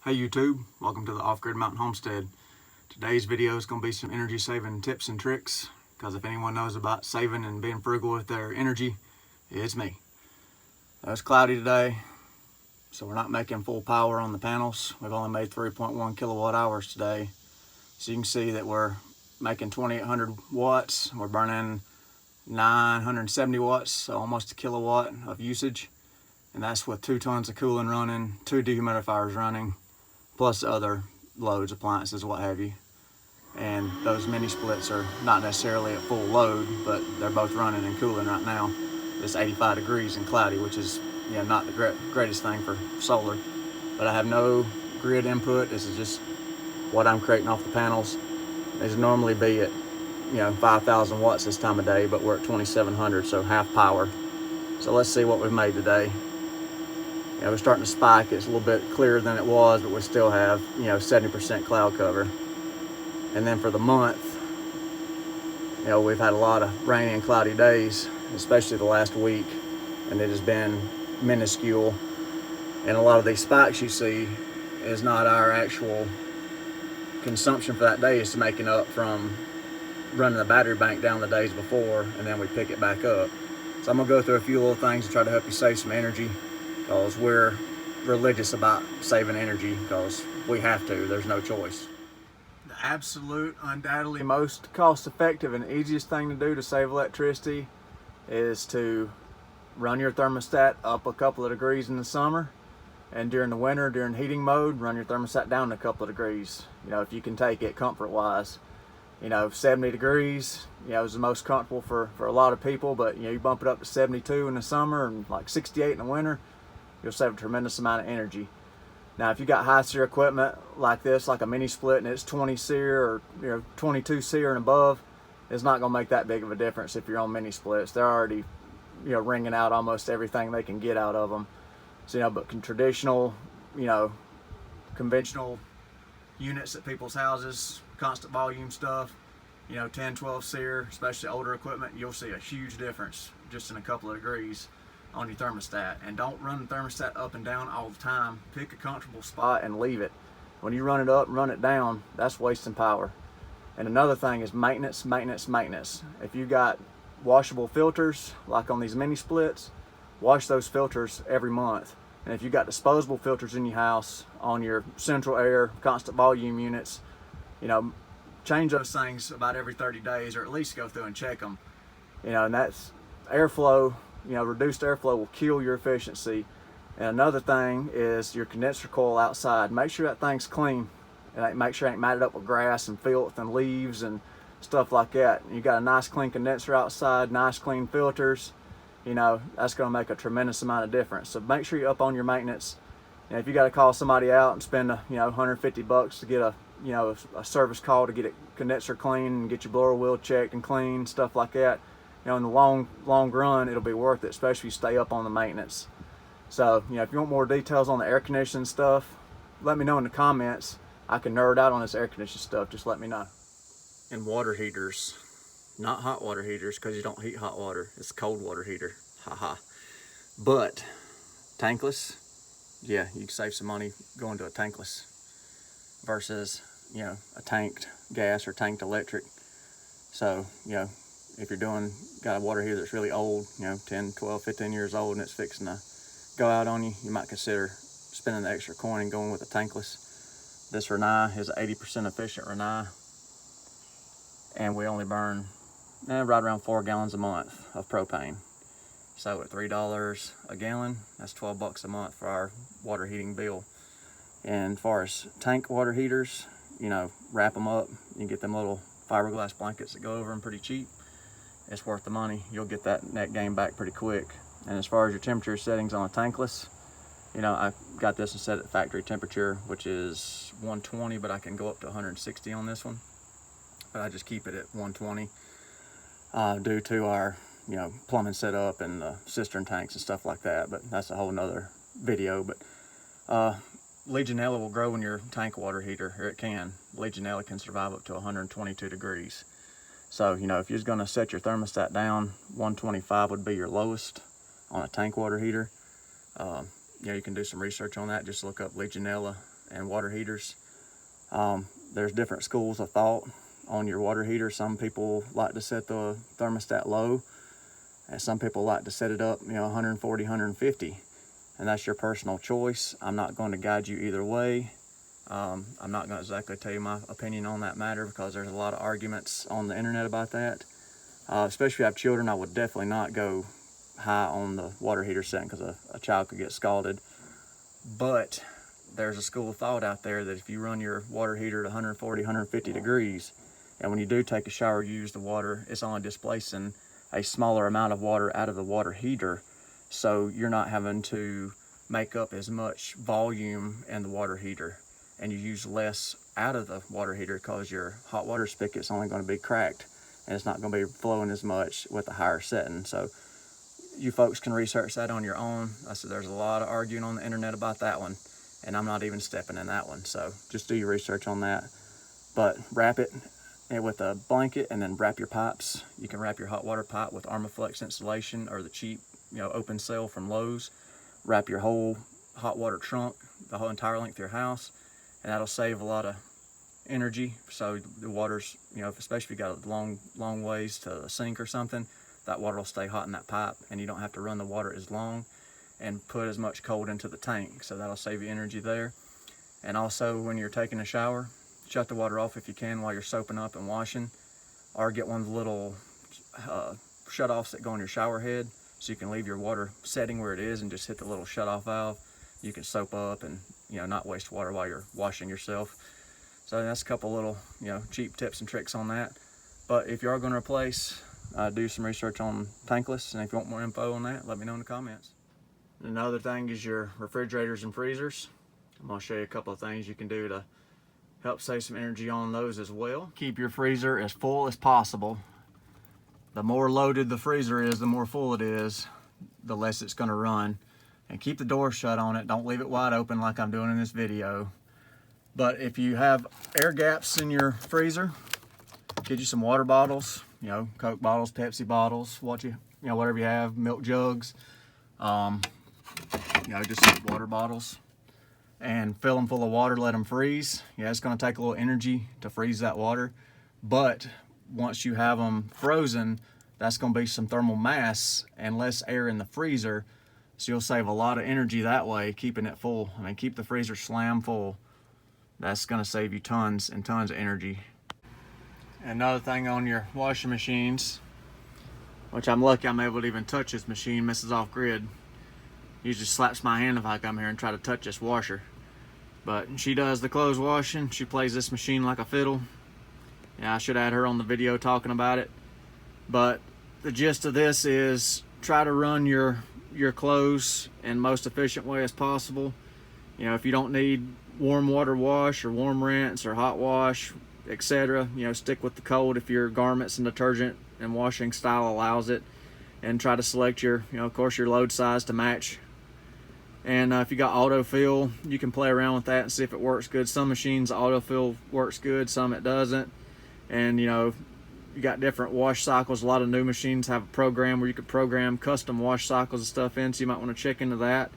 Hey YouTube, welcome to the Off-Grid Mountain Homestead. Today's video is going to be some energy saving tips and tricks, because if anyone knows about saving and being frugal with their energy, it's me. It's cloudy today, so we're not making full power on the panels. We've only made 3.1 kilowatt hours today. So you can see that we're making 2,800 watts. We're burning 970 watts, so almost a kilowatt of usage. And that's with 2 tons of cooling running, 2 dehumidifiers running, plus other loads, appliances, what have you. And those mini splits are not necessarily at full load, but they're both running and cooling right now. It's 85 degrees and cloudy, which is not the greatest thing for solar. But I have no grid input. This is just what I'm creating off the panels. These normally be at 5,000 watts this time of day, but we're at 2,700, so half power. So let's see what we've made today. We're starting to spike. It's a little bit clearer than it was, but we still have 70% cloud cover. And then for the month, we've had a lot of rainy and cloudy days, especially the last week, and it has been minuscule. And a lot of these spikes you see is not our actual consumption for that day. It's making up from running the battery bank down the days before, and then we pick it back up. So I'm gonna go through a few little things to try to help you save some energy, because we're religious about saving energy, because we have to, there's no choice. The absolute, undoubtedly most cost-effective and easiest thing to do to save electricity is to run your thermostat up a couple of degrees in the summer, and during the winter, during heating mode, run your thermostat down a couple of degrees, if you can take it comfort-wise. 70 degrees, is the most comfortable for a lot of people, but you bump it up to 72 in the summer and like 68 in the winter, you'll save a tremendous amount of energy. Now, if you got high SEER equipment like this, like a mini split, and it's 20 SEER or 22 SEER and above, it's not going to make that big of a difference if you're on mini splits. They're already, wringing out almost everything they can get out of them. So, but traditional, conventional units at people's houses, constant volume stuff, 10, 12 SEER, especially older equipment, you'll see a huge difference just in a couple of degrees on your thermostat. And don't run the thermostat up and down all the time. Pick a comfortable spot and leave it. When you run it up, run it down, that's wasting power. And another thing is maintenance, maintenance, maintenance. If you got washable filters, like on these mini splits, wash those filters every month. And if you got disposable filters in your house on your central air, constant volume units, change those things about every 30 days, or at least go through and check them. And that's airflow. Reduced airflow will kill your efficiency. And another thing is your condenser coil outside. Make sure that thing's clean, and make sure it ain't matted up with grass and filth and leaves and stuff like that. You got a nice clean condenser outside, nice clean filters, that's going to make a tremendous amount of difference. So make sure you're up on your maintenance. And if you got to call somebody out and spend $150 to get a service call to get a condenser clean and get your blower wheel checked and clean, stuff like that, in the long run, it'll be worth it, especially if you stay up on the maintenance. So, if you want more details on the air conditioning stuff, let me know in the comments. I can nerd out on this air conditioning stuff, just let me know. And water heaters, not hot water heaters, because you don't heat hot water. It's a cold water heater, haha. But tankless, yeah, you can save some money going to a tankless versus, a tanked gas or tanked electric. So, if you're got a water heater that's really old, 10, 12, 15 years old, and it's fixing to go out on you, you might consider spending the extra coin and going with a tankless. This Rinnai is 80% efficient Rinnai, and we only burn right around 4 gallons a month of propane. So at $3 a gallon, that's $12 a month for our water heating bill. And as far as tank water heaters, wrap them up. You can get them little fiberglass blankets that go over them pretty cheap. It's worth the money. You'll get that net gain back pretty quick. And as far as your temperature settings on a tankless, I got this set at factory temperature, which is 120, but I can go up to 160 on this one. But I just keep it at 120 due to our plumbing setup and the cistern tanks and stuff like that. But that's a whole nother video. But Legionella will grow in your tank water heater, or it can. Legionella can survive up to 122 degrees. So, if you're going to set your thermostat down, 125 would be your lowest on a tank water heater. You can do some research on that. Just look up Legionella and water heaters. There's different schools of thought on your water heater. Some people like to set the thermostat low, and some people like to set it up, 140, 150, and that's your personal choice. I'm not going to guide you either way. I'm not going to exactly tell you my opinion on that matter, because there's a lot of arguments on the internet about that. Especially if you have children, I would definitely not go high on the water heater setting, because a child could get scalded. But there's a school of thought out there that if you run your water heater at 140, 150 degrees, and when you do take a shower, you use the water, it's only displacing a smaller amount of water out of the water heater. So you're not having to make up as much volume in the water heater, and you use less out of the water heater because your hot water spigot's only going to be cracked, and it's not going to be flowing as much with a higher setting. So you folks can research that on your own. I said there's a lot of arguing on the internet about that one, and I'm not even stepping in that one. So just do your research on that. But wrap it with a blanket, and then wrap your pipes. You can wrap your hot water pipe with Armaflex insulation or the cheap, open cell from Lowe's. Wrap your whole hot water trunk, the whole entire length of your house, and that'll save a lot of energy. So the water's, especially if you got a long ways to the sink or something, that water will stay hot in that pipe, and you don't have to run the water as long and put as much cold into the tank. So that'll save you energy there. And also, when you're taking a shower, shut the water off if you can while you're soaping up and washing, or get one of the little shut-offs that go on your shower head, so you can leave your water setting where it is and just hit the little shut-off valve. You can soap up and not waste water while you're washing yourself. So that's a couple little cheap tips and tricks on that. But if you are going to replace, do some research on tankless, and if you want more info on that, let me know in the comments. Another thing is your refrigerators and freezers. I'm going to show you a couple of things you can do to help save some energy on those as well. Keep your freezer as full as possible. The more loaded the freezer is, the more full it is, the less it's going to run. And keep the door shut on it. Don't leave it wide open like I'm doing in this video. But if you have air gaps in your freezer, get you some water bottles, Coke bottles, Pepsi bottles, whatever you have, milk jugs, just water bottles, and fill them full of water, let them freeze. It's going to take a little energy to freeze that water, but once you have them frozen, that's going to be some thermal mass and less air in the freezer, so you'll save a lot of energy that way, keeping it full. Keep the freezer slam full. That's going to save you tons and tons of energy. Another thing on your washing machines, which I'm lucky I'm able to even touch this machine, Mrs. Off Grid usually slaps my hand if I come here and try to touch this washer. But she does the clothes washing. She plays this machine like a fiddle. I should add her on the video talking about it. But the gist of this is try to run your clothes in the most efficient way as possible. If you don't need warm water wash or warm rinse or hot wash, etc., stick with the cold if your garments and detergent and washing style allows it, and try to select your, of course, your load size to match. And if you got autofill, you can play around with that and see if it works good. Some machines autofill works good, some it doesn't. And you got different wash cycles. A lot of new machines have a program where you could program custom wash cycles and stuff in, so you might want to check into that,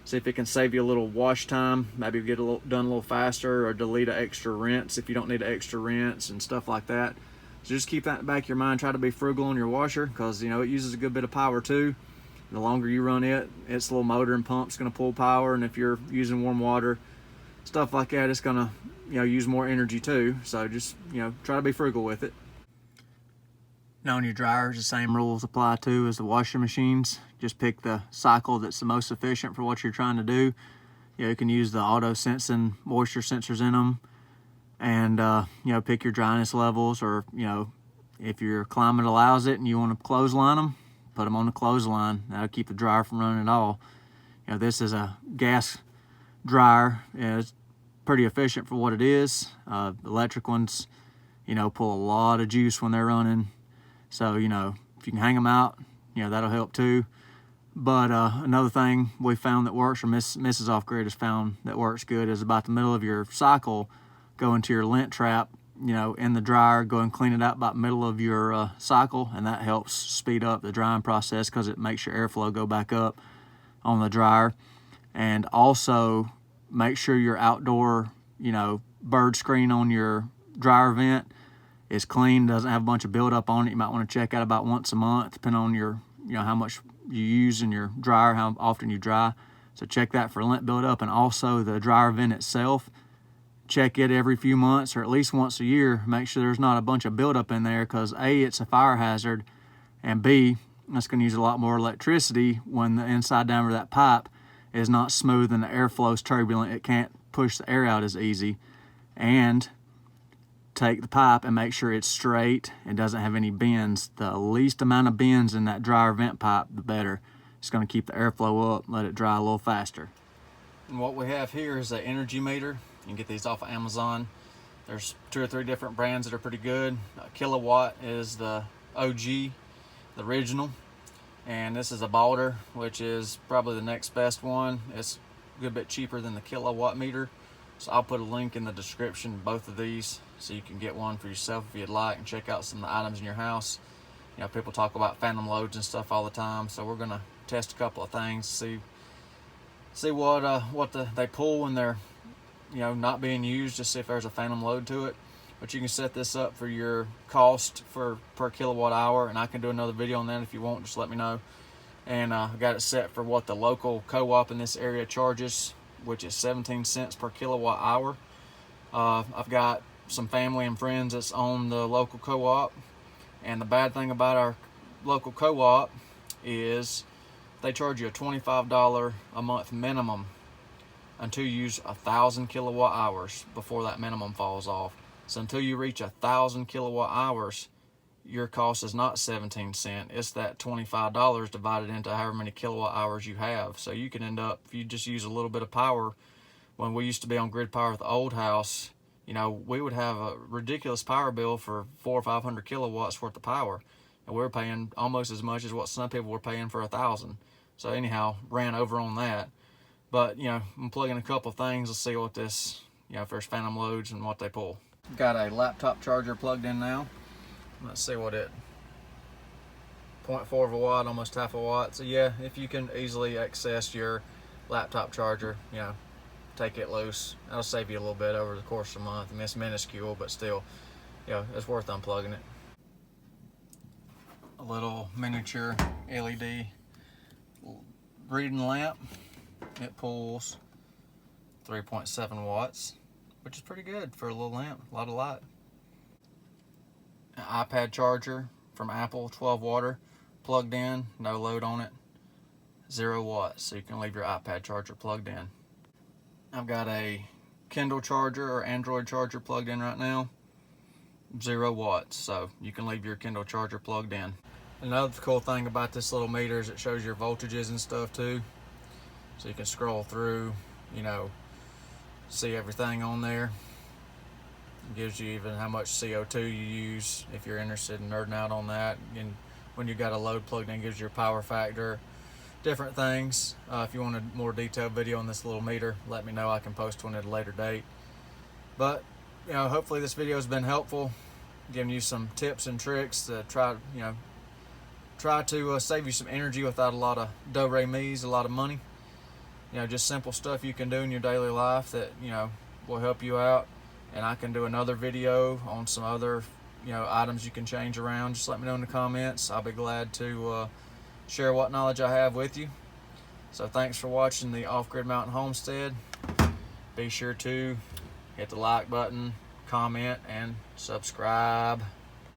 see if it can save you a little wash time, maybe get done a little faster, or delete an extra rinse if you don't need an extra rinse and stuff like that. So just keep that in the back of your mind. Try to be frugal on your washer, because it uses a good bit of power too. The longer you run it, its little motor and pump's going to pull power, and if you're using warm water, stuff like that, it's going to use more energy too. So just try to be frugal with it. Now on your dryers, the same rules apply too as the washing machines. Just pick the cycle that's the most efficient for what you're trying to do. You can use the auto sensing moisture sensors in them, and pick your dryness levels, or if your climate allows it and you want to clothesline them, put them on the clothesline. That'll keep the dryer from running at all. This is a gas dryer. It's pretty efficient for what it is. Electric ones, pull a lot of juice when they're running. So, if you can hang them out, that'll help too. But another thing we found that works, or Mrs. Off Grid has found that works good, is about the middle of your cycle, go into your lint trap, in the dryer, go and clean it out about the middle of your cycle, and that helps speed up the drying process because it makes your airflow go back up on the dryer. And also make sure your outdoor, bird screen on your dryer vent is clean, doesn't have a bunch of buildup on it. You might want to check out about once a month, depending on your, how much you use in your dryer, how often you dry. So check that for lint buildup, and also the dryer vent itself. Check it every few months or at least once a year. Make sure there's not a bunch of buildup in there, because A, it's a fire hazard, and B, it's going to use a lot more electricity when the inside diameter of that pipe is not smooth and the airflow's turbulent. It can't push the air out as easy. And take the pipe and make sure it's straight and doesn't have any bends. The least amount of bends in that dryer vent pipe, the better. It's going to keep the airflow up, let it dry a little faster. And what we have here is an energy meter. You can get these off of Amazon. There's 2 or 3 different brands that are pretty good. Kilowatt is the OG, the original. And this is a Balder, which is probably the next best one. It's a good bit cheaper than the kilowatt meter. So I'll put a link in the description of both of these so you can get one for yourself if you'd like, and check out some of the items in your house. People talk about phantom loads and stuff all the time, so we're gonna test a couple of things, see what they pull when they're not being used, just see if there's a phantom load to it. But you can set this up for your cost per kilowatt hour, and I can do another video on that if you want. Just let me know. And I got it set for what the local co-op in this area charges, which is 17 cents per kilowatt hour. I've got some family and friends that's on the local co-op, and the bad thing about our local co-op is they charge you a $25 a month minimum until you use 1,000 kilowatt hours before that minimum falls off. So until you reach 1,000 kilowatt hours, your cost is not 17 cents. It's that $25 divided into however many kilowatt hours you have. So you can end up, if you just use a little bit of power, when we used to be on grid power at the old house, we would have a ridiculous power bill for 400 or 500 kilowatts worth of power. And we were paying almost as much as what some people were paying for 1,000. So anyhow, ran over on that. But, I'm plugging a couple of things. Let's see what this, if there's phantom loads and what they pull. Got a laptop charger plugged in now. Let's see what 0.4 of a watt, almost half a watt. So yeah, if you can easily access your laptop charger, take it loose. That'll save you a little bit over the course of a month. I mean, it's minuscule, but still, it's worth unplugging it. A little miniature LED reading lamp. It pulls 3.7 watts, which is pretty good for a little lamp, a lot of light. An iPad charger from Apple, 12 watt, plugged in, no load on it, 0 watts, so you can leave your iPad charger plugged in. I've got a Kindle charger or Android charger plugged in right now, 0 watts, so you can leave your Kindle charger plugged in. Another cool thing about this little meter is it shows your voltages and stuff too, so you can scroll through, see everything on there. It gives you even how much CO2 you use if you're interested in nerding out on that. And when you got a load plugged in, it gives you your power factor, different things. If you want a more detailed video on this little meter, let me know. I can post one at a later date. But hopefully this video has been helpful, giving you some tips and tricks to try to save you some energy without a lot of do-re-mis, a lot of money. Just simple stuff you can do in your daily life that will help you out. And I can do another video on some other items you can change around. Just let me know in the comments. I'll be glad to share what knowledge I have with you. So thanks for watching the Off Grid Mountain Homestead. Be sure to hit the like button, comment, and subscribe.